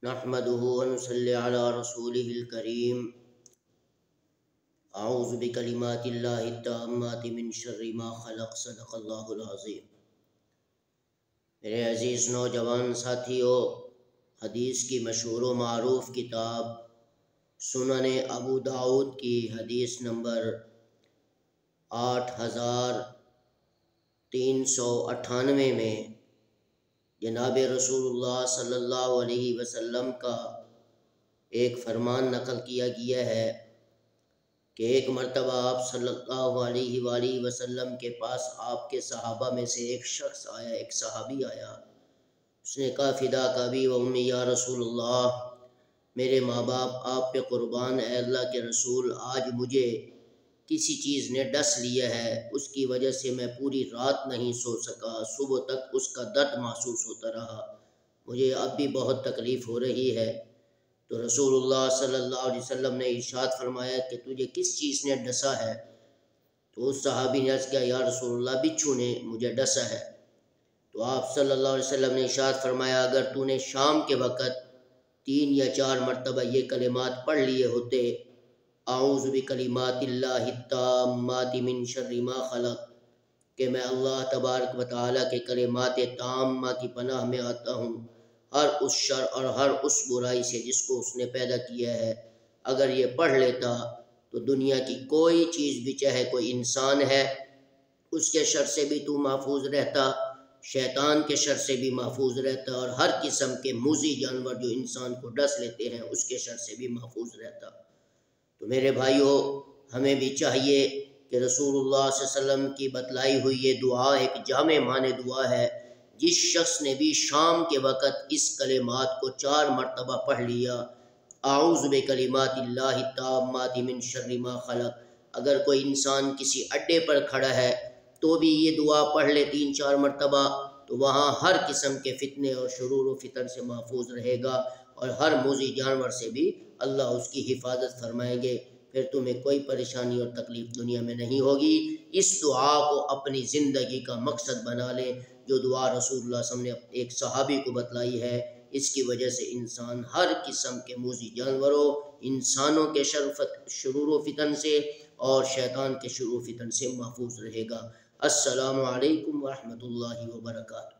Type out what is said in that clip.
نحمده ونصلي على رسوله الكريم اعوذ بکلمات اللہ التامات من شر ما خلق صدق اللہ العظیم۔ میرے عزیز نوجوان ساتھیو، حدیث کی مشہور و معروف کتاب سنن ابو داؤد کی حدیث نمبر 8398 میں جناب رسول اللہ صلی اللہ علیہ وسلم کا ایک فرمان نقل کیا گیا ہے کہ ایک مرتبہ آپ صلی اللہ علیہ وآلہ وسلم کے پاس آپ کے صحابہ میں سے ایک شخص آیا، ایک صحابی آیا۔ اس نے کہا فداک ابی و امی یا رسول اللہ، میرے ماں باپ آپ پہ قربان، اے اللہ کے رسول، آج مجھے کسی چیز نے ڈس لیا ہے، اس کی وجہ سے میں پوری رات نہیں سو سکا، صبح تک اس کا درد محسوس ہوتا رہا، مجھے اب بھی بہت تکلیف ہو رہی ہے۔ تو رسول اللہ صلی اللہ علیہ وسلم نے ارشاد فرمایا کہ تجھے کس چیز نے ڈسا ہے؟ تو اس صحابی نے عرض کیا یا رسول اللہ بچھو نے مجھے ڈسا ہے۔ تو آپ صلی اللہ علیہ وسلم نے ارشاد فرمایا اگر تو نے شام کے وقت 3 یا 4 مرتبہ یہ کلمات پڑھ لیے ہوتے، اعوذ بکلمات اللہ التامات من شر ما خلق، کہ میں اللہ تبارک و تعالیٰ کے کلمات تامہ کی پناہ میں آتا ہوں ہر اس شر اور ہر اس برائی سے جس کو اس نے پیدا کیا ہے، اگر یہ پڑھ لیتا تو دنیا کی کوئی چیز بھی، چاہے کوئی انسان ہے اس کے شر سے بھی تو محفوظ رہتا، شیطان کے شر سے بھی محفوظ رہتا، اور ہر قسم کے موذی جانور جو انسان کو ڈس لیتے ہیں اس کے شر سے بھی محفوظ رہتا۔ تو میرے بھائیوں، ہمیں بھی چاہیے کہ رسول اللہ صلی اللہ علیہ وسلم کی بتلائی ہوئی یہ دعا ایک جامع معنی دعا ہے۔ جس شخص نے بھی شام کے وقت اس کلمات کو 4 مرتبہ پڑھ لیا، اعوذ بکلمات اللہ التامات من شر ما خلق، اگر کوئی انسان کسی اڈے پر کھڑا ہے تو بھی یہ دعا پڑھ لے 3-4 مرتبہ، تو وہاں ہر قسم کے فتنے اور شرور و فتن سے محفوظ رہے گا، اور ہر موذی جانور سے بھی اللہ اس کی حفاظت فرمائیں گے، پھر تمہیں کوئی پریشانی اور تکلیف دنیا میں نہیں ہوگی۔ اس دعا کو اپنی زندگی کا مقصد بنا لیں، جو دعا رسول اللہ صلی اللہ علیہ وسلم نے ایک صحابی کو بتلائی ہے۔ اس کی وجہ سے انسان ہر قسم کے موذی جانوروں، انسانوں کے شرور و فتن سے اور شیطان کے شرور و فتن سے محفوظ رہے گا۔ السلام علیکم ورحمۃ اللہ وبرکاتہ۔